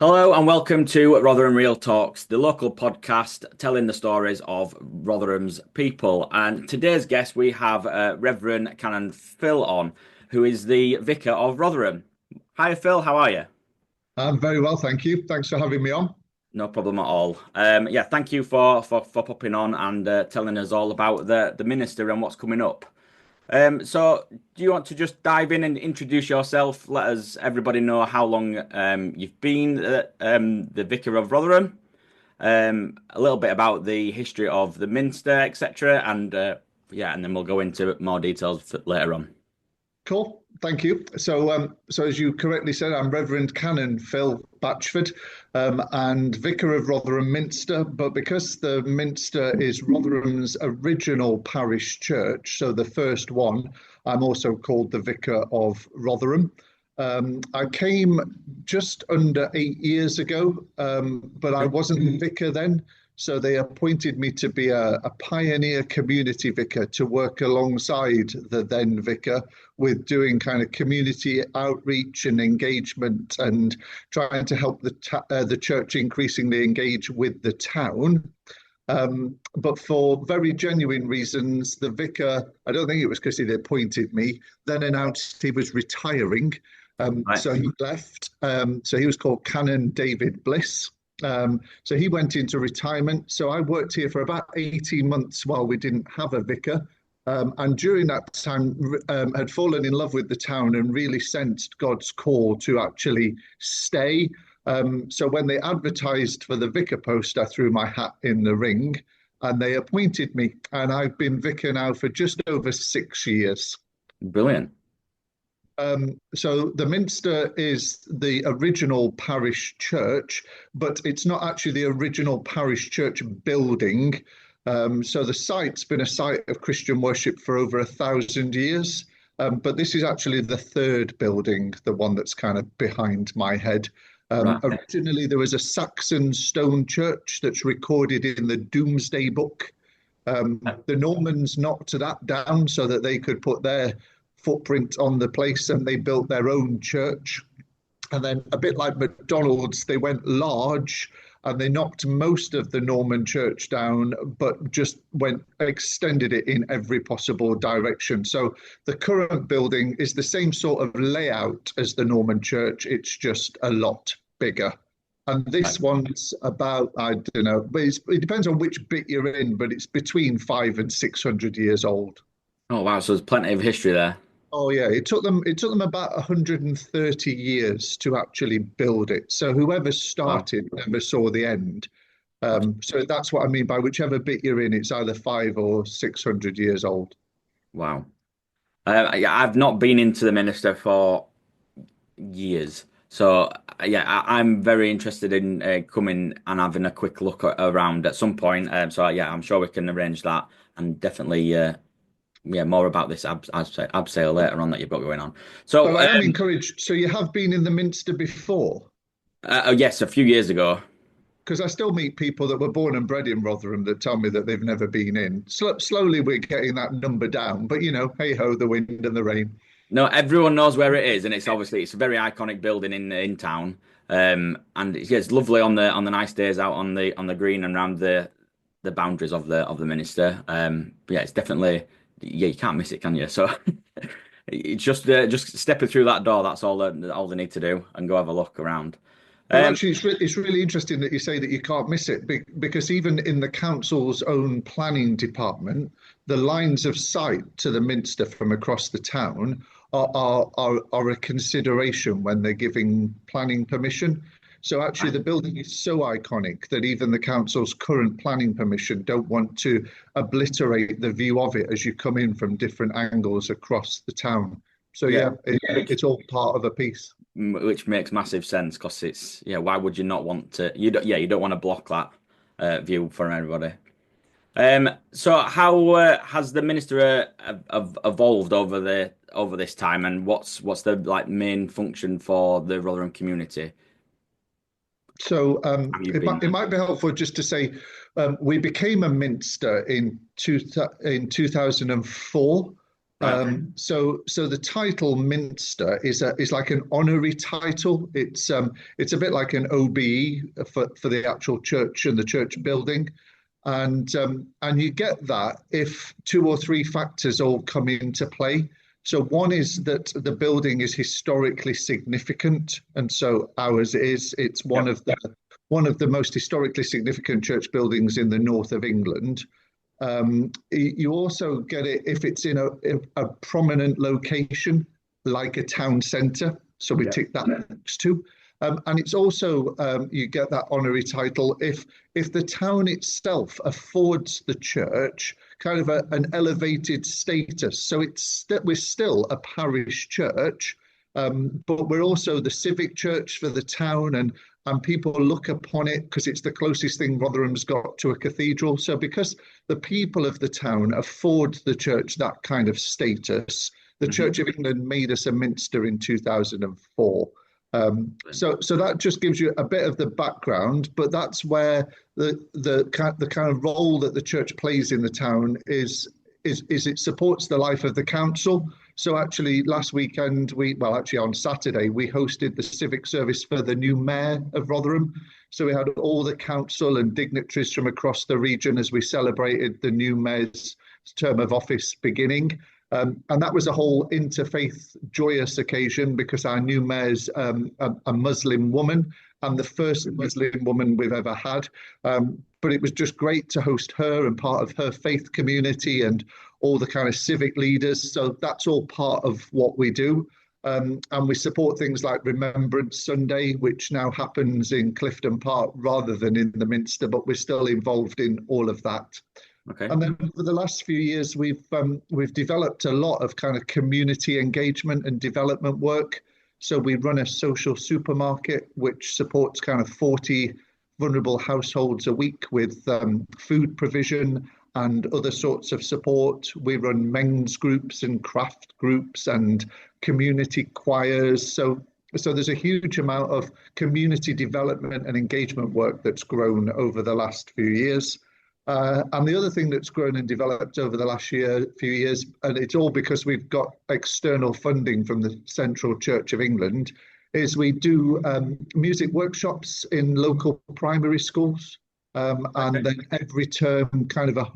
Hello and welcome to Rotherham Real Talks, the local podcast telling the stories of Rotherham's people. And today's guest, we have Reverend Canon Phil on, who is the Vicar of Rotherham. Hi, Phil. How are you? I'm very well, thank you. Thanks for having me on. No problem at all. Thank you for popping on and telling us all about the minister and what's coming up. So do you want to just dive in and introduce yourself? Let us everybody know how long you've been the Vicar of Rotherham, a little bit about the history of the Minster, etc. And then we'll go into more details later on. Cool, thank you. So as you correctly said, I'm Reverend Canon Phil Batchford, and Vicar of Rotherham Minster. But because the Minster is Rotherham's original parish church, so the first one, I'm also called the Vicar of Rotherham. I came just under 8 years ago, but I wasn't the vicar then. So they appointed me to be a pioneer community vicar to work alongside the then vicar with doing kind of community outreach and engagement and trying to help the church increasingly engage with the town. But for very genuine reasons, the vicar, I don't think it was because he'd appointed me, then announced he was retiring. Right. So he left. So he was called Canon David Bliss. So he went into retirement. So I worked here for about 18 months while we didn't have a vicar. And during that time, had fallen in love with the town and really sensed God's call to actually stay. So when they advertised for the vicar post, I threw my hat in the ring and they appointed me. And I've been vicar now for just over 6 years. Brilliant. So the Minster is the original parish church, but it's not actually the original parish church building. So the site's been a site of Christian worship for over 1,000 years. But this is actually the third building, the one that's kind of behind my head. Right. Originally, there was a Saxon stone church that's recorded in the Domesday Book. The Normans knocked that down so that they could put their footprint on the place, and they built their own church. And then, a bit like McDonald's, they went large and they knocked most of the Norman church down, but just extended it in every possible direction. So the current building is the same sort of layout as the Norman church, it's just a lot bigger. And this one's about, I don't know, but it depends on which bit you're in, but it's between 500 and 600 years old. Oh wow, so there's plenty of history there. Oh yeah, it took them about 130 years to actually build it. So whoever Wow. started never saw the end. So that's what I mean by whichever bit you're in, it's either 500 or 600 years old. Wow. Yeah, I've not been into the minister for years. So I'm very interested in coming and having a quick look around at some point. I'm sure we can arrange that and definitely more about this abseil later on that you've got going on. So So I am encouraged. So you have been in the Minster before? yes, a few years ago. Because I still meet people that were born and bred in Rotherham that tell me that they've never been in. Slowly we're getting that number down, but hey ho, the wind and the rain. No, everyone knows where it is, and it's a very iconic building in town. And it's lovely on the nice days out on the green and around the boundaries of the minister. But yeah, it's definitely you can't miss it, can you? So it's just stepping through that door. That's all they need to do and go have a look around. Well, Um, actually, it's really interesting that you say that you can't miss it because even in the council's own planning department, the lines of sight to the Minster from across the town are a consideration when they're giving planning permission. So actually, the building is so iconic that even the council's current planning permission don't want to obliterate the view of it as you come in from different angles across the town. So yeah, yeah, it's all part of a piece. which makes massive sense because it's why would you not want to you don't want to block that view for everybody. So how has the minister evolved over this time, and what's the like main function for the Rotherham community? So Have you it been might, it there? might be helpful just to say we became a Minster in 2004. Right. So the title Minster is like an honorary title. It's a bit like an OBE for the actual church and the church building, and you get that if two or three factors all come into play. So one is that the building is historically significant, and so ours is. It's Yep. one of the most historically significant church buildings in the north of England. You also get it if it's in a prominent location, like a town centre. So we tick that next too. And it's also you get that honorary title if the town itself affords the church kind of an elevated status. So we're still a parish church, but we're also the civic church for the town, and people look upon it because it's the closest thing Rotherham's got to a cathedral. So because the people of the town afford the church that kind of status, the Church of England made us a minster in 2004. So that just gives you a bit of the background, but that's where the kind of role that the church plays in the town is it supports the life of the council. So actually last weekend, actually on Saturday, we hosted the civic service for the new mayor of Rotherham. So we had all the council and dignitaries from across the region as we celebrated the new mayor's term of office beginning. And that was a whole interfaith joyous occasion because our new mayor's a Muslim woman and the first Muslim woman we've ever had. But it was just great to host her and part of her faith community and all the kind of civic leaders. So that's all part of what we do. And we support things like Remembrance Sunday, which now happens in Clifton Park rather than in the Minster, but we're still involved in all of that. Okay. And then for the last few years, we've developed a lot of kind of community engagement and development work. So we run a social supermarket, which supports kind of 40 vulnerable households a week with food provision and other sorts of support. We run men's groups and craft groups and community choirs. So there's a huge amount of community development and engagement work that's grown over the last few years. And the other thing that's grown and developed over the last few years, and it's all because we've got external funding from the Central Church of England, is we do music workshops in local primary schools. And then every term, kind of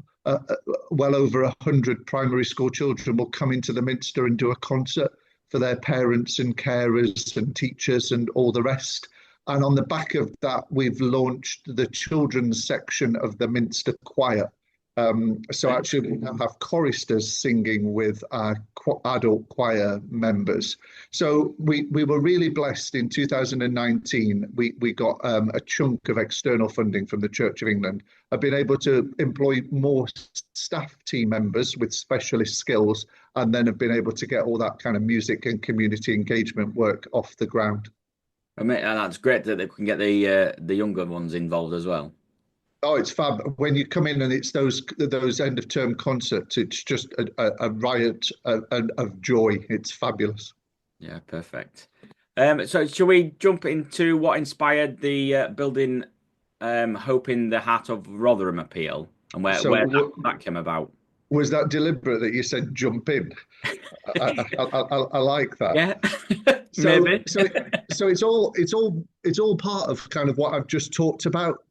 well over 100 primary school children will come into the Minster and do a concert for their parents and carers and teachers and all the rest. And on the back of that, we've launched the children's section of the Minster Choir. So actually we now have choristers singing with our adult choir members. So we were really blessed in 2019. We got a chunk of external funding from the Church of England. I've been able to employ more staff team members with specialist skills, and then have been able to get all that kind of music and community engagement work off the ground. And that's great that they can get the younger ones involved as well. Oh, it's fab. When you come in and it's those end of term concerts, it's just a riot of joy. It's fabulous. Yeah, perfect. So shall we jump into what inspired the building Hope in the Heart of Rotherham Appeal and where that came about? Was that deliberate that you said jump in? I like that. Yeah, maybe. So it's all part of kind of what I've just talked about.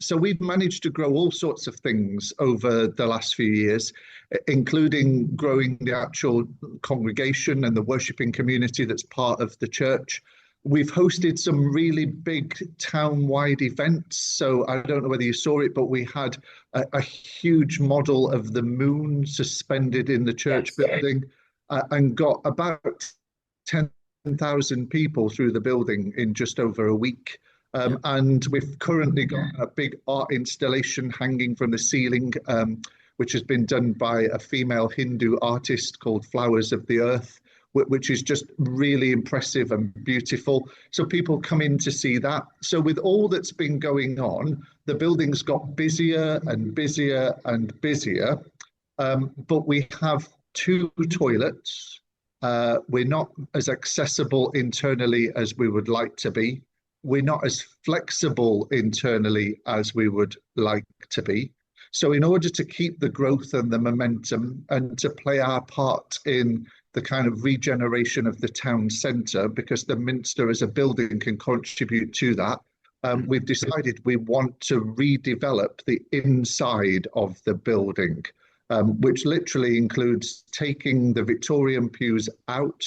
So we've managed to grow all sorts of things over the last few years, including growing the actual congregation and the worshipping community that's part of the church. We've hosted some really big town-wide events. So I don't know whether you saw it, but we had a huge model of the moon suspended in the church building and got about 10,000 people through the building in just over a week. And we've currently got a big art installation hanging from the ceiling, which has been done by a female Hindu artist called Flowers of the Earth, which is just really impressive and beautiful. So people come in to see that. So with all that's been going on, the building's got busier and busier and busier. But we have 2 toilets. We're not as accessible internally as we would like to be. We're not as flexible internally as we would like to be. So in order to keep the growth and the momentum and to play our part in the kind of regeneration of the town centre, because the Minster as a building can contribute to that, we've decided we want to redevelop the inside of the building, which literally includes taking the Victorian pews out,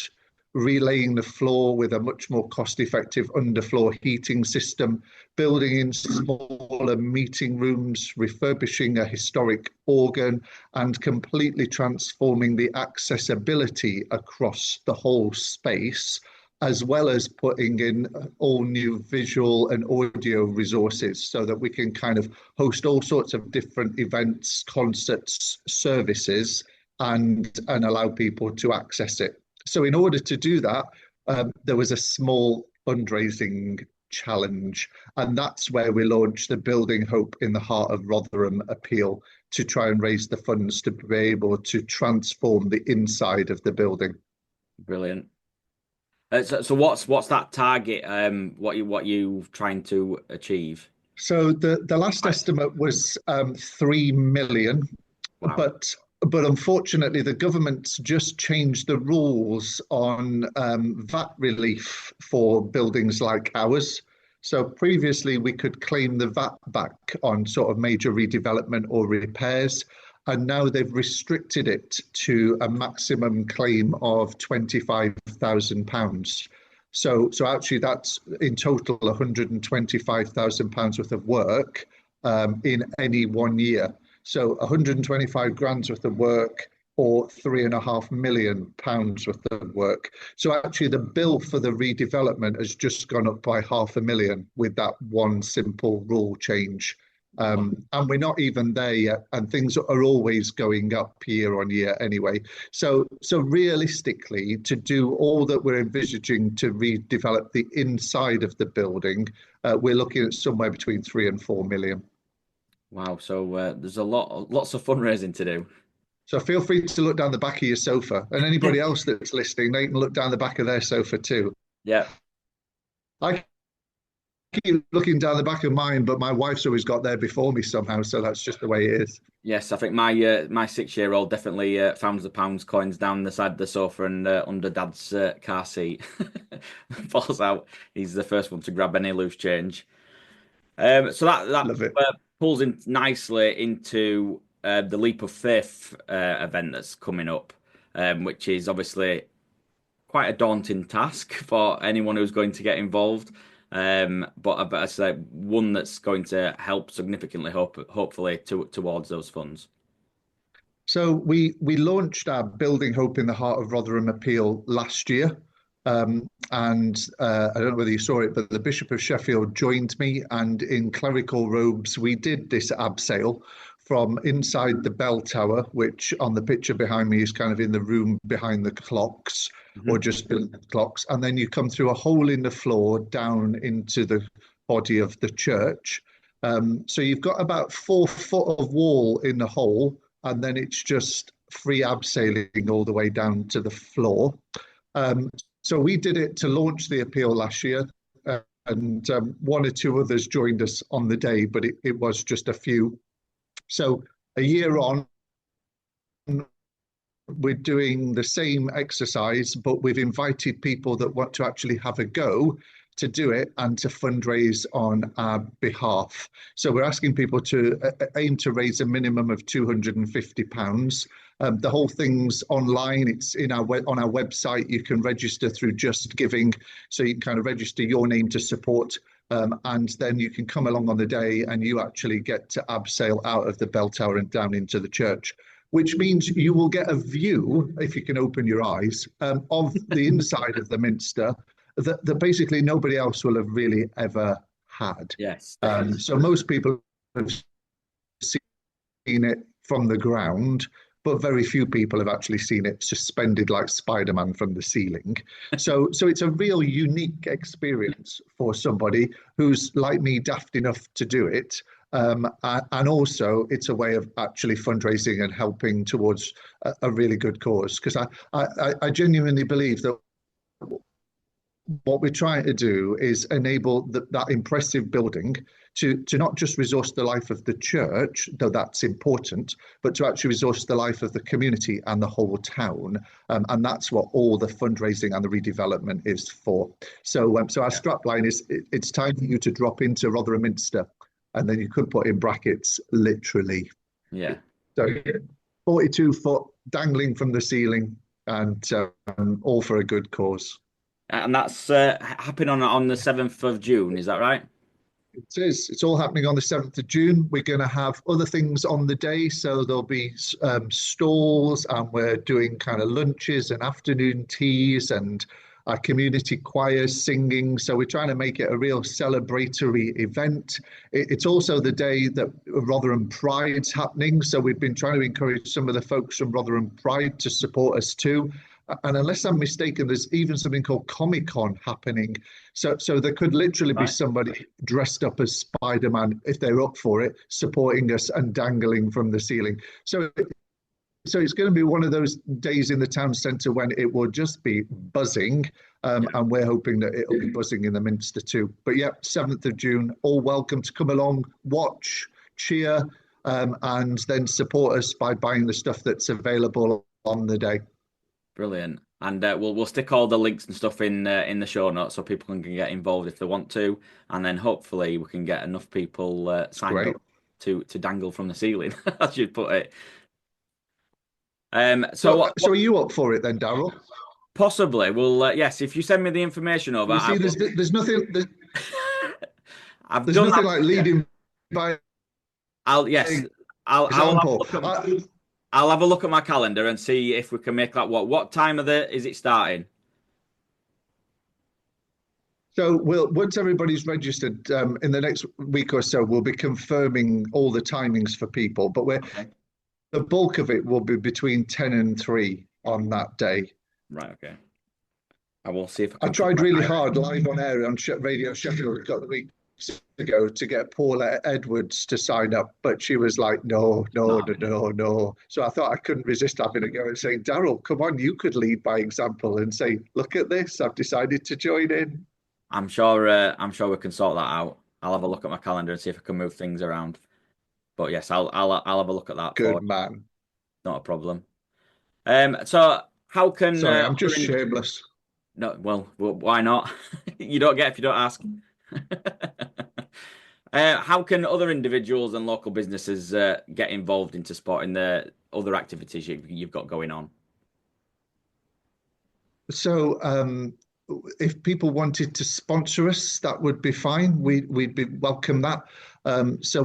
relaying the floor with a much more cost-effective underfloor heating system, building in smaller meeting rooms, refurbishing a historic organ, and completely transforming the accessibility across the whole space, as well as putting in all new visual and audio resources so that we can kind of host all sorts of different events, concerts, services, and allow people to access it. So in order to do that, there was a small fundraising challenge, and that's where we launched the Building Hope in the Heart of Rotherham Appeal to try and raise the funds to be able to transform the inside of the building. Brilliant. So what's that target? What you trying to achieve? So the last estimate was 3 million, Wow. but unfortunately the government's just changed the rules on VAT relief for buildings like ours. So previously we could claim the VAT back on sort of major redevelopment or repairs, and now they've restricted it to a maximum claim of £25,000. So actually that's in total £125,000 worth of work in any 1 year. So 125 grand's worth of work or £3.5 million worth of work. So actually the bill for the redevelopment has just gone up by £500,000 with that one simple rule change. And we're not even there yet, and things are always going up year on year anyway. So realistically, to do all that we're envisaging to redevelop the inside of the building, we're looking at somewhere between 3 and 4 million. Wow. So there's lots of fundraising to do. So feel free to look down the back of your sofa, and anybody else that's listening, they can look down the back of their sofa too. Yeah. I keep looking down the back of mine, but my wife's always got there before me somehow, so that's just the way it is. Yes, I think my 6-year-old definitely found the pounds coins down the side of the sofa and under Dad's car seat. Falls out. He's the first one to grab any loose change. So that pulls in nicely into the Leap of Faith event that's coming up, which is obviously quite a daunting task for anyone who's going to get involved. But I say one that's going to help significantly, hopefully, towards those funds. So we launched our Building Hope in the Heart of Rotherham Appeal last year. And I don't know whether you saw it, but the Bishop of Sheffield joined me, and in clerical robes, we did this abseil from inside the bell tower, which on the picture behind me is kind of in the room behind the clocks, or just below the clocks. And then you come through a hole in the floor down into the body of the church. So you've got about 4 foot of wall in the hole, and then it's just free abseiling all the way down to the floor. So we did it to launch the appeal last year, and 1 or 2 others joined us on the day, but it was just a few. So a year on, we're doing the same exercise, but we've invited people that want to actually have a go to do it and to fundraise on our behalf. So we're asking people to aim to raise a minimum of £250. The whole thing's online. It's on our website. You can register through Just Giving, so you can kind of register your name to support, and then you can come along on the day and you actually get to abseil out of the bell tower and down into the church, which means you will get a view, if you can open your eyes, of the inside of the Minster that basically nobody else will have really ever had. Yes. So most people have seen it from the ground, but very few people have actually seen it suspended like Spider-Man from the ceiling. So it's a real unique experience for somebody who's like me, daft enough to do it. And also it's a way of actually fundraising and helping towards a really good cause. Because I genuinely believe that what we're trying to do is enable that impressive building to not just resource the life of the church, though that's important, but to actually resource the life of the community and the whole town. And that's what all the fundraising and the redevelopment is for. So, so our strapline is, it's time for you to drop into Rotherham Minster, and then you could put in brackets, literally. Yeah. So 42 foot dangling from the ceiling, and all for a good cause. And that's happening on the 7th of June, is that right? It is. It's all happening on the 7th of June. We're going to have other things on the day. So there'll be stalls, and we're doing kind of lunches and afternoon teas, and our community choirs singing. So we're trying to make it a real celebratory event. It's also the day that Rotherham Pride's happening. So we've been trying to encourage some of the folks from Rotherham Pride to support us too. And unless I'm mistaken, there's even something called Comic-Con happening. So there could literally be somebody dressed up as Spider-Man, if they're up for it, supporting us and dangling from the ceiling. So it's going to be one of those days in the town centre when it will just be buzzing. And we're hoping that it'll be buzzing in the Minster too. But yeah, 7th of June, all welcome to come along, watch, cheer, and then support us by buying the stuff that's available on the day. Brilliant. And we'll stick all the links and stuff in the show notes so people can get involved if they want to, and then hopefully we can get enough people signed up to dangle from the ceiling, as you put it. So are you up for it then, Daryl? Possibly. Well, yes. If you send me the information over, see, there's nothing. There's there's nothing like leading by. I'll have a look at my calendar and see if we can make that. What time is it starting? So once everybody's registered, in the next week or so, we'll be confirming all the timings for people. But the bulk of it will be between 10 and 3 on that day. Right. Okay. I will see if I tried really hard live on air on Radio Sheffield a couple of weeks ago to get Paula Edwards to sign up, but she was like, no. So I thought I couldn't resist having a go and saying, Daryl, come on, you could lead by example and say, look at this, I've decided to join in. I'm sure we can sort that out. I'll have a look at my calendar and see if I can move things around. But yes, I'll have a look at that. Good man. Not a problem. So how can? Sorry, I'm just shameless. No, well, why not? You don't get if you don't ask. How can other individuals and local businesses get involved into supporting the other activities you've got going on? So if people wanted to sponsor us, that would be fine. We'd be welcome that. So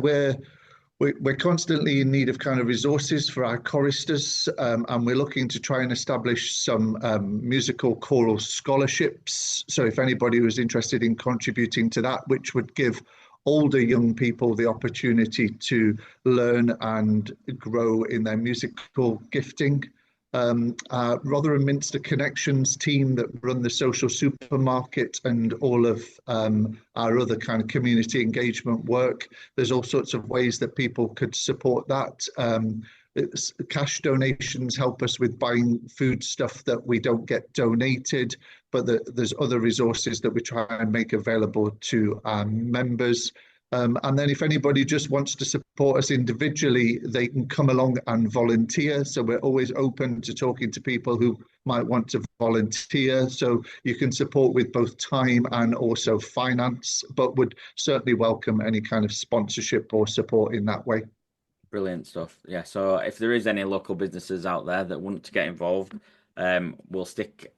we're constantly in need of kind of resources for our choristers, and we're looking to try and establish some musical choral scholarships. So if anybody was interested in contributing to that, which would give older young people the opportunity to learn and grow in their musical gifting. Rotherham Minster Connections team that run the social supermarket and all of our other kind of community engagement work. There's all sorts of ways that people could support that. Cash donations help us with buying food stuff that we don't get donated, but there's other resources that we try and make available to our members. And then if anybody just wants to support us individually, they can come along and volunteer. So we're always open to talking to people who might want to volunteer. So you can support with both time and also finance, but would certainly welcome any kind of sponsorship or support in that way. Brilliant stuff. Yeah. So if there is any local businesses out there that want to get involved, we'll stick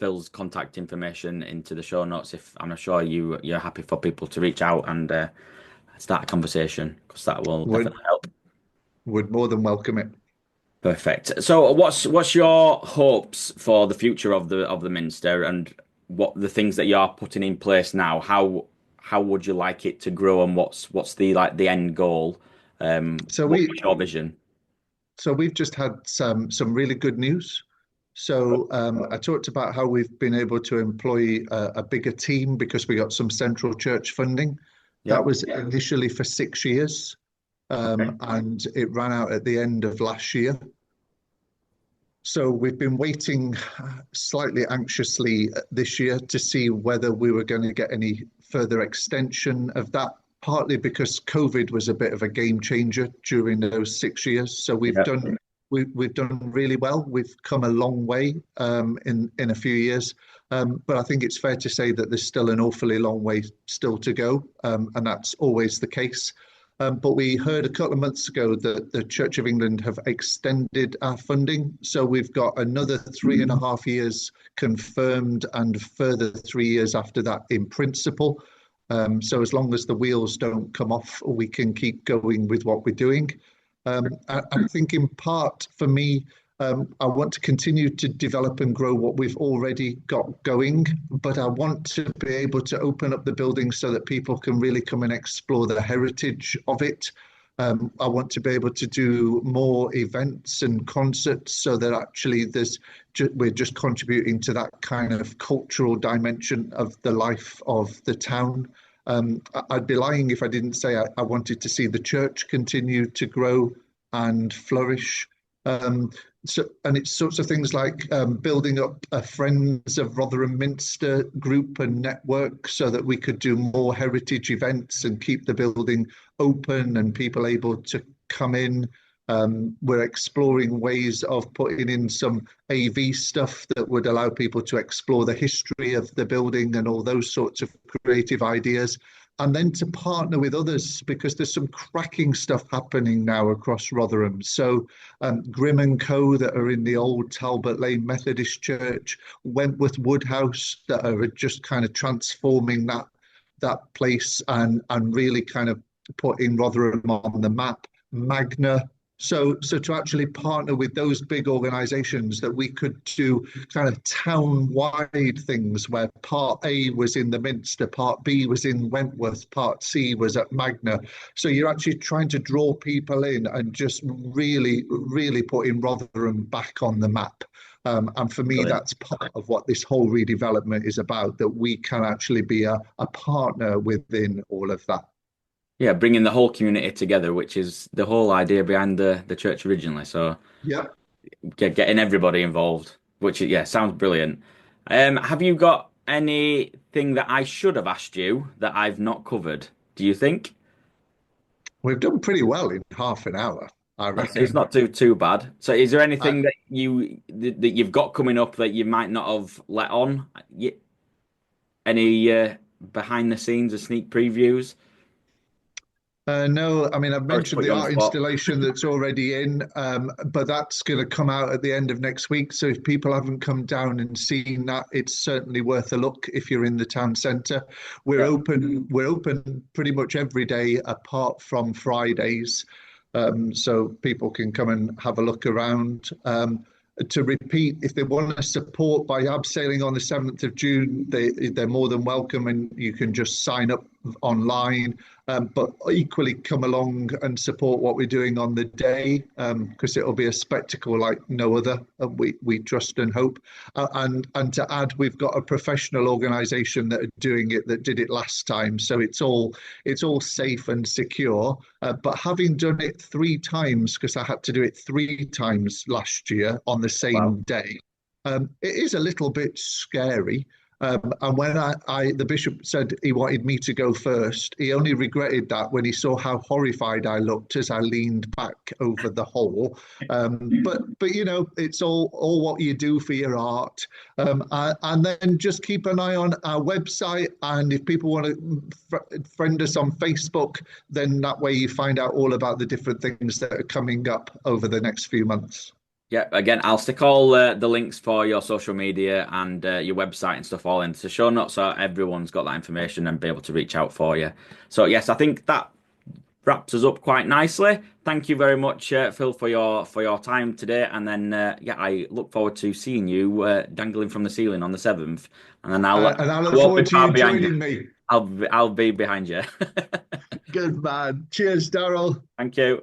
Phil's contact information into the show notes. If I'm sure you're happy for people to reach out and start a conversation, because that will definitely help. Would more than welcome it. Perfect. So what's your hopes for the future of the Minster, and what the things that you are putting in place now? How would you like it to grow, and what's the end goal? What's your vision? So we've just had some really good news. So I talked about how we've been able to employ a bigger team because we got some central church funding. That was initially for 6 years, and it ran out at the end of last year. So we've been waiting slightly anxiously this year to see whether we were going to get any further extension of that, partly because COVID was a bit of a game changer during those 6 years. So Yeah. we've done really well. We've come a long way in a few years, but I think it's fair to say that there's still an awfully long way still to go, and that's always the case. But we heard a couple of months ago that the Church of England have extended our funding. So we've got another 3.5 years confirmed and further 3 years after that in principle. So as long as the wheels don't come off, we can keep going with what we're doing. I think in part for me, I want to continue to develop and grow what we've already got going, but I want to be able to open up the building so that people can really come and explore the heritage of it. I want to be able to do more events and concerts so that actually we're just contributing to that kind of cultural dimension of the life of the town. I'd be lying if I didn't say I wanted to see the church continue to grow and flourish. And it's sorts of things like building up a Friends of Rotherham Minster group and network so that we could do more heritage events and keep the building open and people able to come in. We're exploring ways of putting in some AV stuff that would allow people to explore the history of the building and all those sorts of creative ideas. And then to partner with others, because there's some cracking stuff happening now across Rotherham. So Grimm and Co. that are in the old Talbot Lane Methodist Church, Wentworth Woodhouse that are just kind of transforming that place and really kind of putting Rotherham on the map. Magna. So to actually partner with those big organisations that we could do kind of town-wide things where part A was in the Minster, part B was in Wentworth, part C was at Magna. So you're actually trying to draw people in and just really, really putting Rotherham back on the map. And for me, that's part of what this whole redevelopment is about, that we can actually be a partner within all of that. Yeah, bringing the whole community together, which is the whole idea behind the church originally. So yeah, getting everybody involved, which sounds brilliant. Have you got anything that I should have asked you that I've not covered? Do you think? We've done pretty well in half an hour, I reckon. It's not too bad. So, is there anything that you've got coming up that you might not have let on? Any behind the scenes or sneak previews? No, I mean, I've Sorry to mentioned put the you on the art spot. installation that's already in, but that's going to come out at the end of next week. So if people haven't come down and seen that, it's certainly worth a look if you're in the town centre. We're open pretty much every day apart from Fridays. So people can come and have a look around. To repeat, if they want to support by abseiling on the 7th of June, they're more than welcome, and you can just sign up online. But equally come along and support what we're doing on the day, because it'll be a spectacle like no other. We trust and hope. And to add, we've got a professional organisation that are doing it, that did it last time, so it's all safe and secure. But having done it 3 times, because I had to do it 3 times last year on the same day, it is a little bit scary. And when the bishop said he wanted me to go first, he only regretted that when he saw how horrified I looked as I leaned back over the hole. But it's all what you do for your art. And then just keep an eye on our website. And if people want to friend us on Facebook, then that way you find out all about the different things that are coming up over the next few months. Yeah, again, I'll stick all the links for your social media and your website and stuff all into the show notes so everyone's got that information and be able to reach out for you. So yes, I think that wraps us up quite nicely. Thank you very much, Phil, for your time today. And then I look forward to seeing you dangling from the ceiling on the 7th. And then I look forward to you joining me. I'll be behind you. Good man. Cheers, Daryl. Thank you.